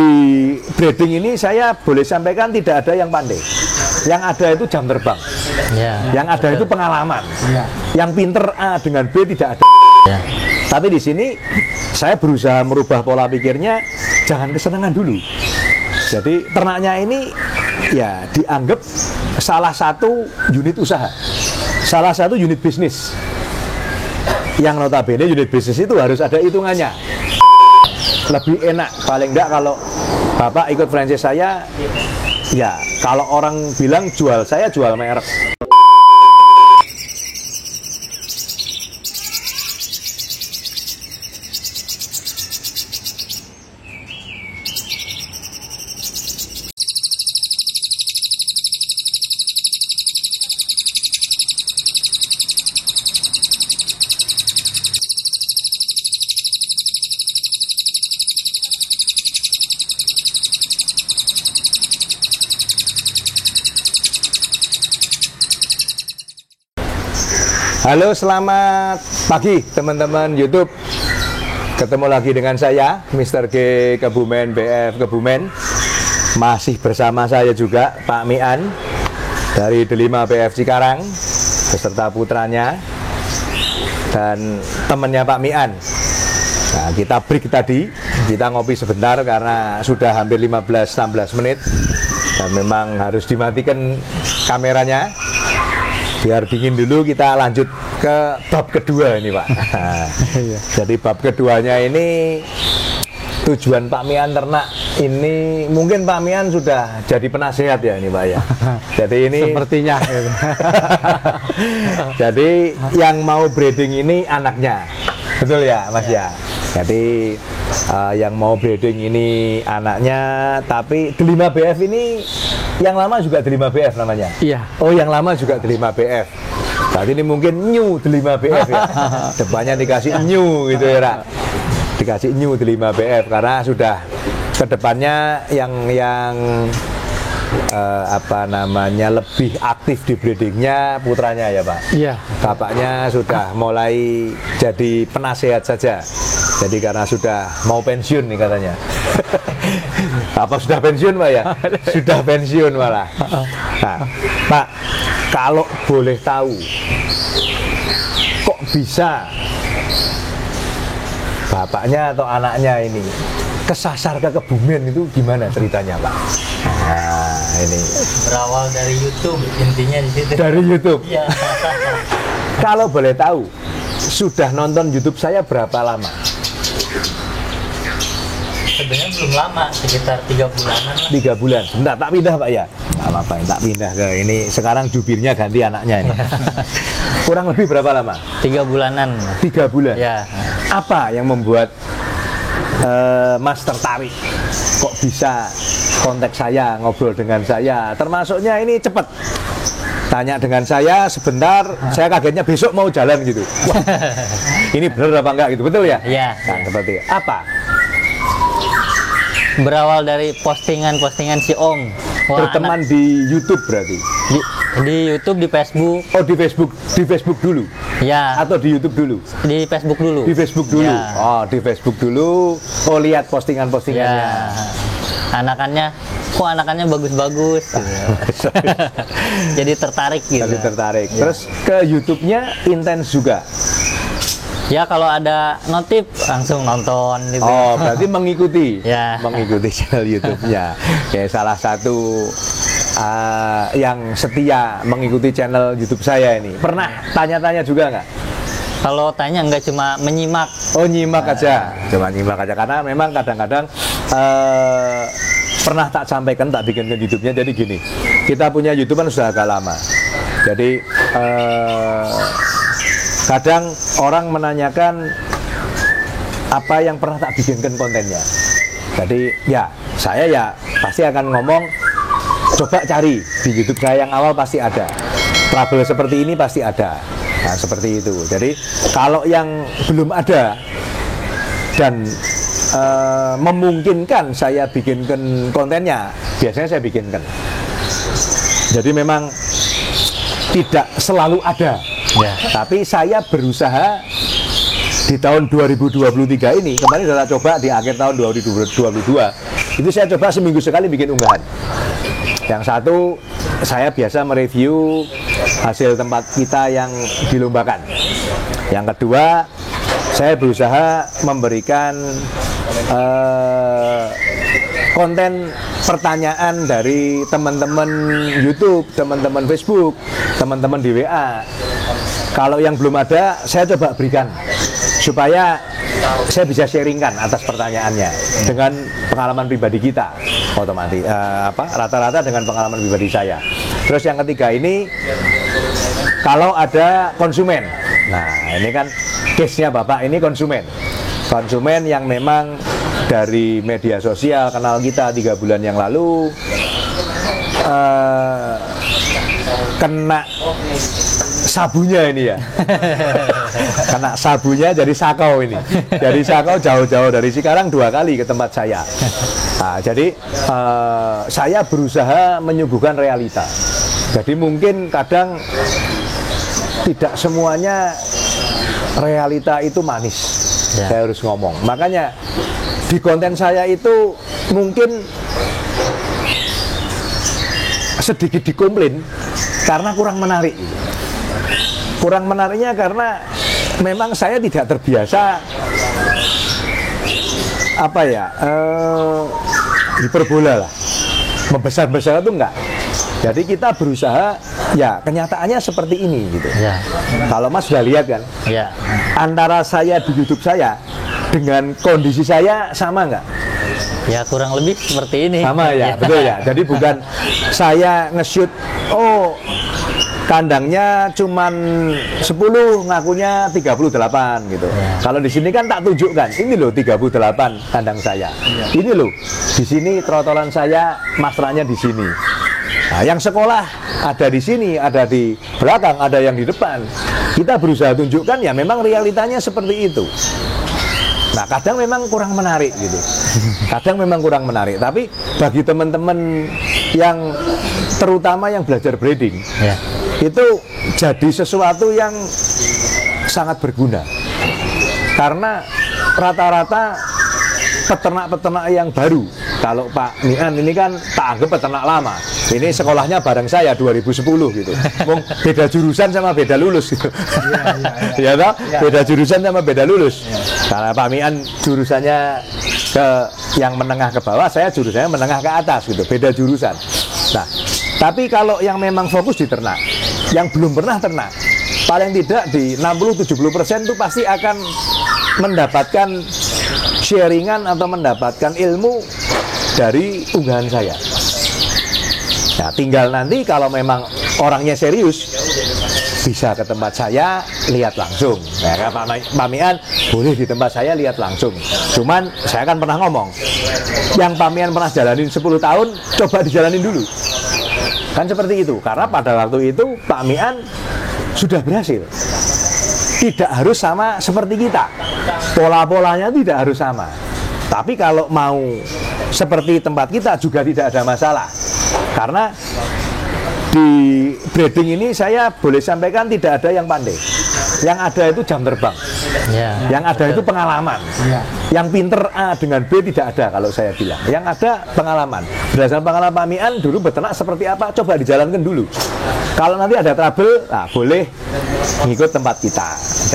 di breeding ini saya boleh sampaikan tidak ada yang pandai. Yang ada itu jam terbang. Yang ada itu pengalaman. Yang pinter A dengan B tidak ada. Tapi di sini saya berusaha merubah pola pikirnya, jangan kesenangan dulu. Jadi ternaknya ini ya dianggap salah satu unit usaha, salah satu unit bisnis. Yang notabene unit bisnis itu harus ada hitungannya. Lebih enak, paling enggak kalau Bapak ikut franchise saya, ya kalau orang bilang jual, saya jual merek. Halo, selamat pagi teman-teman YouTube. Ketemu lagi dengan saya, Mr. G Kebumen BF Kebumen. Masih bersama saya juga Pak Mian dari Delima BF Cikarang beserta putranya dan temannya Pak Mian. Nah, kita break tadi, kita ngopi sebentar karena sudah hampir 15-16 menit dan memang harus dimatikan kameranya. Biar dingin dulu, kita lanjut ke bab kedua ini Pak. Jadi bab keduanya ini tujuan Pak Mian ternak ini, mungkin Pak Mian sudah jadi penasehat ya ini Pak ya. Jadi ini sepertinya. Jadi yang mau breeding ini anaknya, betul ya Mas ya. Jadi yang mau breeding ini anaknya, tapi Delima BF ini yang lama juga Delima BF namanya. Iya. Oh, yang lama juga Delima BF. Berarti ini mungkin new Delima BF ya. Depannya dikasih new gitu ya, Ra. Dikasih new Delima BF karena sudah kedepannya yang apa namanya lebih aktif di breedingnya putranya ya Pak. Iya. Bapaknya sudah mulai jadi penasehat saja. Jadi karena sudah mau pensiun nih katanya. Apa sudah pensiun Pak ya? Sudah pensiun malah. Nah, Pak, kalau boleh tahu, kok bisa bapaknya atau anaknya ini kesasar ke Kebumen itu gimana ceritanya Pak? Nah, ini berawal dari YouTube, intinya di situ. dari YouTube. Iya. Kalau boleh tahu, sudah nonton YouTube saya berapa lama? Sebenarnya belum lama, sekitar 3 bulanan lah. 3 bulan. Bentar, tak pindah Pak ya? Nggak apa-apa, tak pindah ke ini. Sekarang jubirnya ganti anaknya ini. Kurang lebih berapa lama? 3 bulanan. 3 bulan? Ya. Apa yang membuat Mas tertarik? Kok bisa kontak saya, ngobrol dengan saya? Termasuknya ini cepat. Tanya dengan saya sebentar, saya kagetnya besok mau jalan gitu. Wah, ini bener apa enggak gitu, betul ya? Iya. Nah, seperti apa? Berawal dari postingan-postingan si Om. Wah, Berteman di YouTube berarti? di YouTube, di Facebook. Oh, di Facebook dulu? Ya. Atau di YouTube dulu? Di Facebook dulu. Di Facebook dulu? Ya. Oh, di Facebook dulu. Oh, lihat postingan-postingannya. Ya. Anakannya bagus-bagus. Jadi tertarik gitu. Jadi tertarik. Ya. Terus ke YouTube-nya intens juga? Ya, kalau ada notif langsung nonton gitu. Oh, berarti mengikuti? Ya. Mengikuti channel YouTube-nya. Ya, salah satu yang setia mengikuti channel YouTube saya ini. Pernah tanya-tanya juga nggak? Kalau tanya nggak, cuma menyimak. Oh, nyimak aja. Cuma nyimak aja. Karena memang kadang-kadang pernah tak sampaikan, tak bikinkan YouTube-nya. Jadi gini, kita punya YouTube kan sudah agak lama. Jadi kadang orang menanyakan apa yang pernah tak bikinkan kontennya. Jadi ya, saya ya pasti akan ngomong, coba cari di YouTube saya yang awal pasti ada. Trouble seperti ini pasti ada. Nah, seperti itu. Jadi kalau yang belum ada dan memungkinkan saya bikinkan kontennya, biasanya saya bikinkan. Jadi memang tidak selalu ada. Ya. Tapi saya berusaha di tahun 2023 ini, kemarin sudah coba di akhir tahun 2022, Itu saya coba seminggu sekali bikin unggahan. Yang satu, saya biasa mereview hasil tempat kita yang dilombakan. Yang kedua, saya berusaha memberikan konten pertanyaan dari teman-teman YouTube, teman-teman Facebook, teman-teman di WA. Kalau yang belum ada, saya coba berikan supaya saya bisa sharingkan atas pertanyaannya dengan pengalaman pribadi kita, otomatis rata-rata dengan pengalaman pribadi saya. Terus yang ketiga ini, kalau ada konsumen, nah ini kan case-nya Bapak ini konsumen yang memang dari media sosial kenal kita 3 bulan yang lalu, kena sabunya ini ya. Kena sabunya jadi sakau ini. Dari sakau jauh-jauh dari Cikarang 2 kali ke tempat saya. Nah, jadi saya berusaha menyuguhkan realita. Jadi mungkin kadang tidak semuanya realita itu manis. Ya. Saya harus ngomong. Makanya di konten saya itu mungkin sedikit dikomplain karena kurang menarik. Kurang menariknya karena memang saya tidak terbiasa hiperbola lah, membesar-besar itu enggak. Jadi kita berusaha, ya kenyataannya seperti ini gitu. Ya. Kalau Mas sudah lihat kan, ya. Antara saya di YouTube saya dengan kondisi saya sama enggak? Ya kurang lebih seperti ini. Sama ya, betul ya. Jadi bukan saya nge-shoot, kandangnya cuman 10, ngakunya 38 gitu. Ya. Kalau di sini kan tak tunjukkan, ini loh 38 kandang saya. Ya. Ini loh, di sini trotolan saya, masranya di sini. Nah, yang sekolah ada di sini, ada di belakang, ada yang di depan. Kita berusaha tunjukkan ya memang realitanya seperti itu. Nah, kadang memang kurang menarik gitu. Kadang memang kurang menarik. Tapi bagi teman-teman yang terutama yang belajar breeding, ya. Itu jadi sesuatu yang sangat berguna. Karena rata-rata peternak-peternak yang baru, kalau Pak Mian ini kan tak anggap peternak lama. Ini sekolahnya bareng saya 2010 gitu. Beda jurusan sama beda lulus gitu. Ya toh? Beda jurusan sama beda lulus. Karena Pak Mian jurusannya ke yang menengah ke bawah, saya jurusannya menengah ke atas gitu. Beda jurusan. Nah, tapi kalau yang memang fokus di ternak, yang belum pernah ternak, paling tidak di 60-70% itu pasti akan mendapatkan sharingan atau mendapatkan ilmu dari unggahan saya. Nah, tinggal nanti kalau memang orangnya serius, bisa ke tempat saya, lihat langsung. Nah, Pak Mian boleh di tempat saya lihat langsung. Cuman saya kan pernah ngomong, yang Pak Mian pernah jalanin 10 tahun, coba dijalanin dulu. Kan seperti itu, karena pada waktu itu Pak Mian sudah berhasil. Tidak harus sama seperti kita, pola-polanya tidak harus sama. Tapi kalau mau seperti tempat kita juga tidak ada masalah. Karena di breeding ini saya boleh sampaikan tidak ada yang pandai. Yang ada itu jam terbang. Ya, yang ada betul. Itu pengalaman. Ya. Yang pinter A dengan B tidak ada kalau saya bilang. Yang ada pengalaman. Berdasarkan pengalaman Pak Mian dulu beternak seperti apa, coba dijalankan dulu. Kalau nanti ada trouble, nah boleh ngikut tempat kita.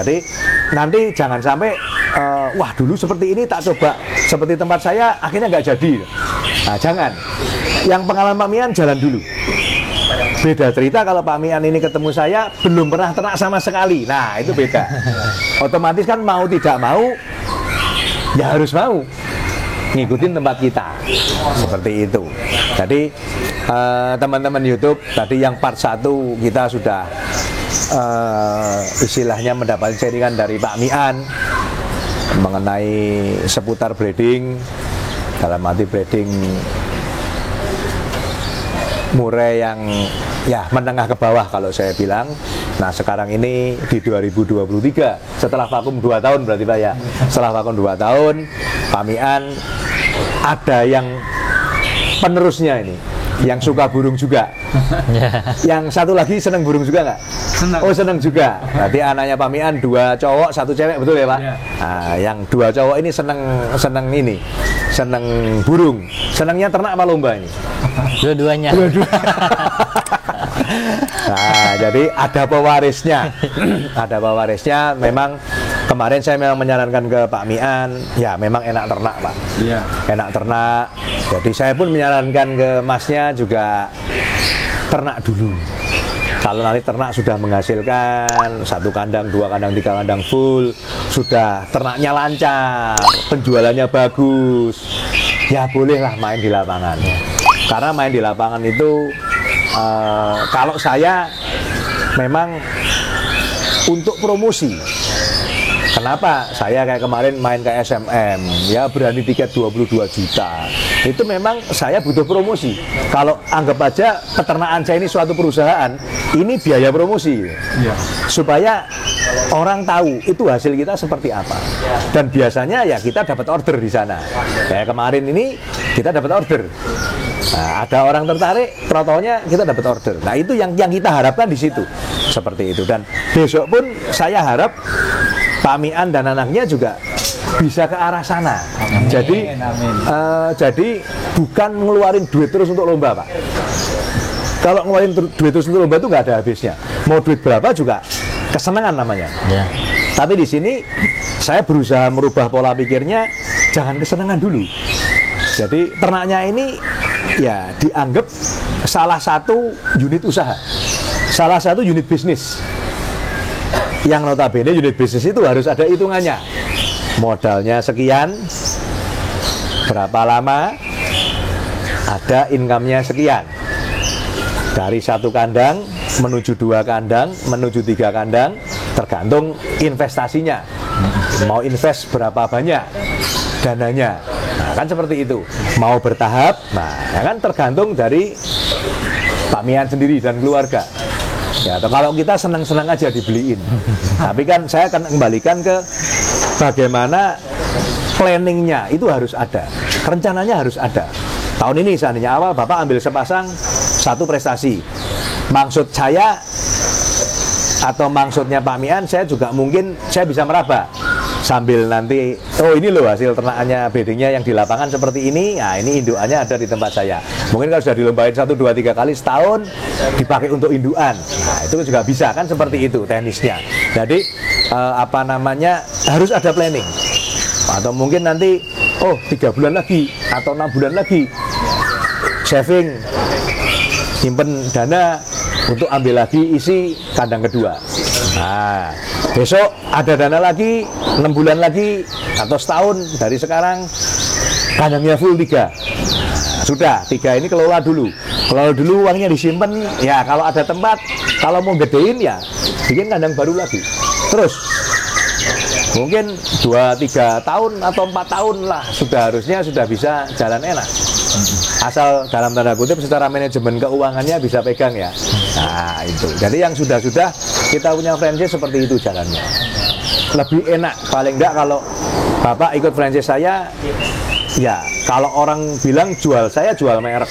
Jadi nanti jangan sampai wah dulu seperti ini tak coba seperti tempat saya akhirnya nggak jadi. Nah jangan. Yang pengalaman Pak Mian jalan dulu. Beda cerita kalau Pak Mian ini ketemu saya belum pernah ternak sama sekali. Nah itu beda. Otomatis kan mau tidak mau ya harus mau ngikutin tempat kita. Seperti itu. Jadi teman-teman YouTube tadi yang part 1 kita sudah istilahnya mendapat sharingan dari Pak Mian mengenai seputar breeding, dalam arti breeding murai yang ya menengah ke bawah kalau saya bilang. Nah sekarang ini di 2023 setelah vakum 2 tahun berarti Pak ya, setelah vakum 2 tahun Pak Mian ada yang penerusnya ini, Yang suka burung juga. Yang satu lagi seneng burung juga nggak? Senang. Oh seneng juga. Berarti anaknya Pak Mian 2 cowok 1 cewek, betul ya Pak? Iya. Nah, yang 2 cowok ini seneng burung. Senengnya ternak apa lomba ini? Dua-duanya. Nah, jadi ada pewarisnya. Ada pewarisnya. Memang kemarin saya memang menyarankan ke Pak Mian, ya memang enak ternak Pak. Iya. Enak ternak. Jadi saya pun menyarankan ke Masnya juga ternak dulu. Kalau nanti ternak sudah menghasilkan 1 kandang, 2 kandang, 3 kandang full, sudah ternaknya lancar, penjualannya bagus, ya bolehlah main di lapangan. Karena main di lapangan itu kalau saya memang untuk promosi. Kenapa saya kayak kemarin main ke SMM, ya berani tiket 22 juta. Itu memang saya butuh promosi. Kalau anggap aja peternakan saya ini suatu perusahaan, ini biaya promosi. Iya. Supaya orang tahu itu hasil kita seperti apa. Dan biasanya ya kita dapat order di sana. Kayak kemarin ini kita dapat order. Nah, ada orang tertarik, protonya kita dapat order. Nah, itu yang kita harapkan di situ. Seperti itu. Dan besok pun saya harap Pak Mian dan anaknya juga bisa ke arah sana. Amin. Jadi bukan ngeluarin duit terus untuk lomba, Pak. Kalau ngeluarin duit terus untuk lomba itu nggak ada habisnya. Mau duit berapa juga kesenangan namanya. Ya. Tapi di sini saya berusaha merubah pola pikirnya, jangan kesenangan dulu. Jadi ternaknya ini ya dianggap salah satu unit usaha, salah satu unit bisnis. Yang notabene unit bisnis itu harus ada hitungannya. Modalnya sekian, berapa lama, ada income-nya sekian. Dari 1 kandang menuju 2 kandang, menuju 3 kandang, tergantung investasinya. Mau invest berapa banyak dananya. Nah, kan seperti itu. Mau bertahap, nah ya kan tergantung dari Pak Mian sendiri dan keluarga. Ya, atau kalau kita senang-senang aja dibeliin. Tapi kan saya akan kembalikan ke bagaimana planningnya itu harus ada. Rencananya harus ada. Tahun ini seandainya awal Bapak ambil sepasang 1 prestasi. Maksud saya atau maksudnya Pak Mian, saya juga mungkin saya bisa meraba. Sambil nanti, oh ini loh hasil ternakannya bedingnya yang di lapangan seperti ini. Nah ini indukannya ada di tempat saya. Mungkin kalau sudah dilombain 1, 2, 3 kali setahun dipakai untuk indukan. Nah itu juga bisa kan seperti itu teknisnya. Jadi harus ada planning. Atau mungkin nanti 3 bulan lagi atau 6 bulan lagi saving, simpen dana untuk ambil lagi isi kandang kedua. Nah, besok ada dana lagi 6 bulan lagi atau setahun dari sekarang kandangnya full 3. Sudah 3 ini kelola dulu uangnya disimpan. Ya kalau ada tempat, kalau mau gedein ya bikin kandang baru lagi. Terus mungkin 2-3 tahun atau 4 tahun lah harusnya sudah bisa jalan enak. Asal dalam tanda kutip secara manajemen keuangannya bisa pegang ya. Nah itu. Jadi yang sudah kita punya franchise seperti itu jalannya. Lebih enak paling enggak kalau Bapak ikut franchise saya. Ya kalau orang bilang saya jual merek.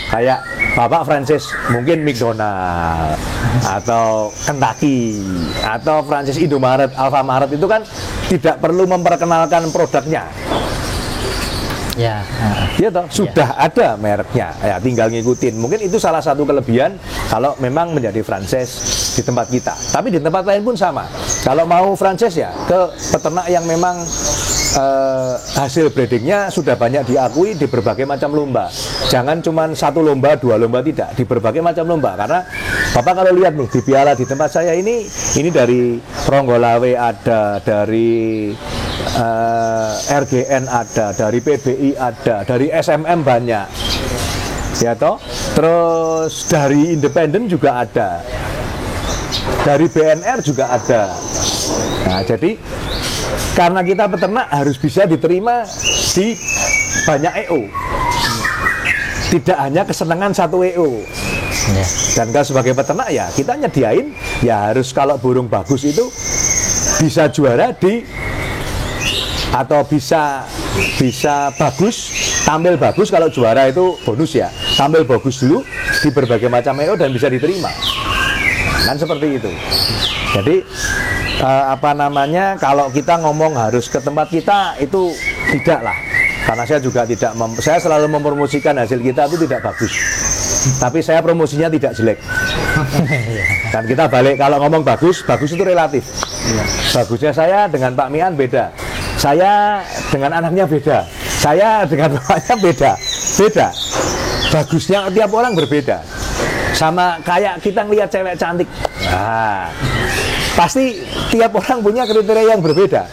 Kayak Bapak franchise mungkin McDonald atau Kentucky atau franchise Indomaret, Alfamaret itu kan tidak perlu memperkenalkan produknya. Ya. Iya toh, sudah ada mereknya. Ya, tinggal ngikutin. Mungkin itu salah satu kelebihan kalau memang menjadi franchise di tempat kita. Tapi di tempat lain pun sama. Kalau mau franchise ya ke peternak yang memang hasil breedingnya sudah banyak diakui di berbagai macam lomba. Jangan cuma 1 lomba, 2 lomba, tidak. Di berbagai macam lomba. Karena Bapak kalau lihat nih di piala di tempat saya ini dari Ronggolawe ada, dari RGN ada, dari PBI ada, dari SMM banyak, ya toh. Terus dari independen juga ada, dari BNR juga ada. Nah jadi karena kita peternak harus bisa diterima di banyak EO, tidak hanya kesenangan 1 EO. Dan kalau sebagai peternak ya kita nyediain ya harus kalau burung bagus itu bisa juara atau bisa bagus tampil bagus kalau juara itu bonus ya. Tampil bagus dulu di berbagai macam EO dan bisa diterima. Kan seperti itu. Jadi kalau kita ngomong harus ke tempat kita itu tidak lah. Karena saya juga tidak, saya selalu mempromosikan hasil kita itu tidak bagus. Tapi saya promosinya tidak jelek. Dan kita balik, kalau ngomong bagus, bagus itu relatif. Bagusnya saya dengan Pak Mian beda. Saya dengan anaknya beda. Saya dengan bapaknya beda. Beda. Bagusnya tiap orang berbeda. Sama kayak kita ngelihat cewek cantik. Nah, pasti tiap orang punya kriteria yang berbeda.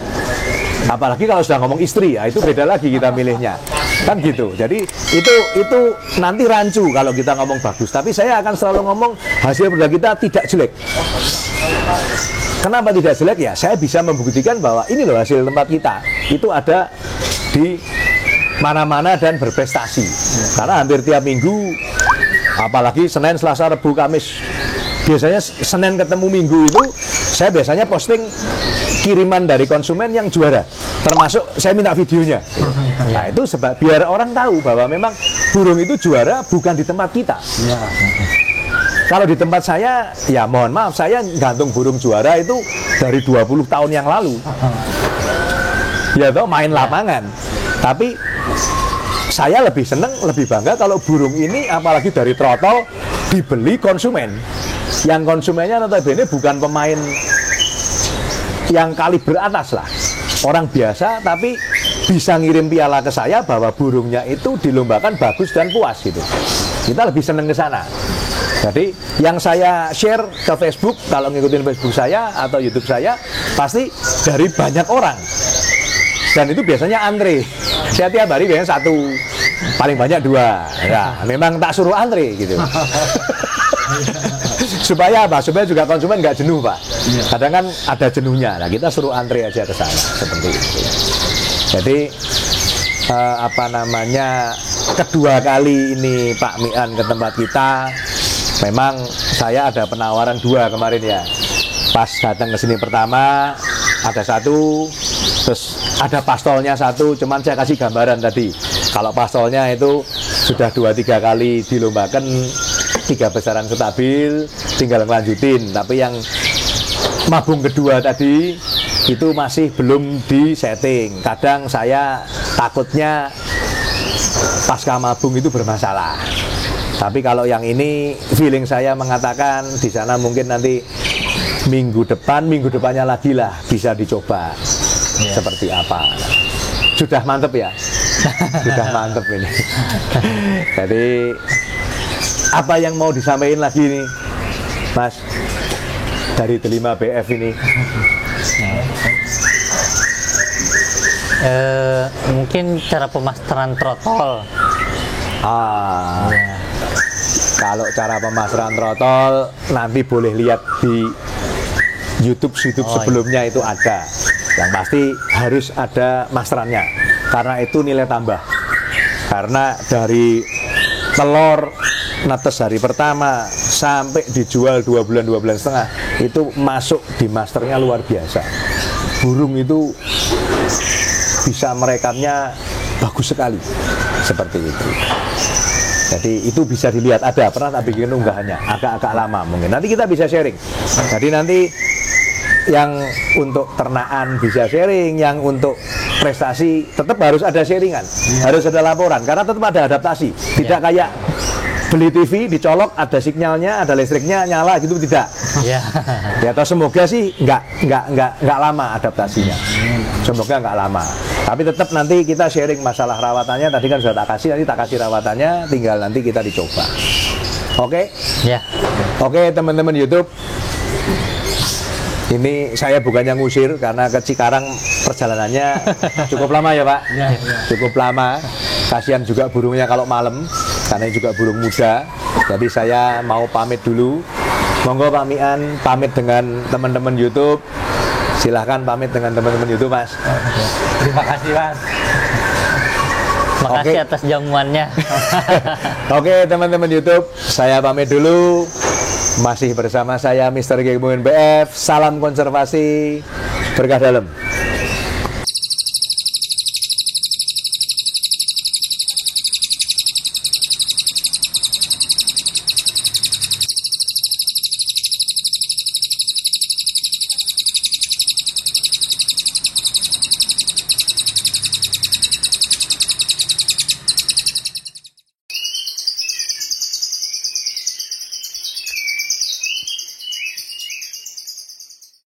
Apalagi kalau sudah ngomong istri, ya itu beda lagi kita milihnya. Kan gitu. Jadi itu nanti rancu kalau kita ngomong bagus. Tapi saya akan selalu ngomong hasil produk kita tidak jelek. Kenapa tidak jelek? Ya saya bisa membuktikan bahwa ini loh hasil tempat kita. Itu ada di mana-mana dan berprestasi. Karena hampir tiap minggu, apalagi Senin, Selasa, Rabu, Kamis, biasanya Senin ketemu Minggu itu saya biasanya posting kiriman dari konsumen yang juara, termasuk saya minta videonya. Nah itu sebab biar orang tahu bahwa memang burung itu juara bukan di tempat kita. Kalau di tempat saya, ya mohon maaf, saya gantung burung juara itu dari 20 tahun yang lalu. Ya toh main lapangan. Tapi saya lebih seneng, lebih bangga kalau burung ini apalagi dari trotol dibeli konsumen. Yang konsumennya notabene bukan pemain yang kaliber atas lah, orang biasa tapi bisa ngirim piala ke saya bahwa burungnya itu dilombakan bagus dan puas gitu. Kita lebih seneng ke sana. Jadi yang saya share ke Facebook, kalau ngikutin Facebook saya atau YouTube saya, pasti dari banyak orang. Dan itu biasanya antre. Saya tiap hari biasanya 1, paling banyak 2. Ya, memang tak suruh antre gitu. Supaya apa? Supaya juga konsumen nggak jenuh, Pak. Kadang kan ada jenuhnya. Nah, kita suruh antre aja ke sana seperti itu. Jadi kedua kali ini Pak Mian ke tempat kita, memang saya ada penawaran 2 kemarin ya. Pas datang ke sini pertama ada 1, terus ada pastolnya 1, cuman saya kasih gambaran tadi. Kalau pastolnya itu sudah 2-3 kali dilombakan, 3 besaran stabil, tinggal ngelanjutin. Tapi yang mabung kedua tadi itu masih belum di setting. Kadang saya takutnya pasca mabung itu bermasalah. Tapi kalau yang ini feeling saya mengatakan di sana mungkin nanti minggu depannya lagi lah bisa dicoba seperti apa. Sudah mantep ya. Sudah mantep ini. Jadi apa yang mau disampaikan lagi nih, Mas, dari Delima BF ini? Mungkin cara pemasteran trotol. Kalau cara pemasteran trotol nanti boleh lihat di YouTube sebelumnya itu ada. Yang pasti harus ada masterannya, karena itu nilai tambah. Karena dari telur netes hari pertama sampai dijual 2 bulan setengah itu masuk di masternya luar biasa. Burung itu bisa merekamnya bagus sekali seperti itu. Jadi itu bisa dilihat, ada pernah tak bikin unggahannya agak-agak lama mungkin. Nanti kita bisa sharing. Jadi nanti yang untuk ternakan bisa sharing, yang untuk prestasi tetap harus ada sharingan, harus ada laporan karena tetap ada adaptasi. Tidak kayak beli TV dicolok ada sinyalnya, ada listriknya nyala gitu, tidak. Ya atau semoga sih nggak lama adaptasinya. Semoga nggak lama. Tapi tetap nanti kita sharing masalah rawatannya. Tadi kan sudah tak kasih, nanti tak kasih rawatannya, tinggal nanti kita dicoba. Oke? Ya. Oke, teman-teman YouTube. Ini saya bukannya ngusir karena ke Cikarang perjalanannya cukup lama ya Pak. Cukup lama. Kasihan juga burungnya kalau malam, karena juga burung muda. Jadi saya mau pamit dulu. Monggo Pak Mian pamit dengan teman-teman YouTube. Silahkan pamit dengan teman-teman YouTube, Mas. Terima kasih, Mas. Makasih atas jamuannya. Oke, teman-teman YouTube, saya pamit dulu. Masih bersama saya Mr. Kebumen BF. Salam konservasi, berkah dalam.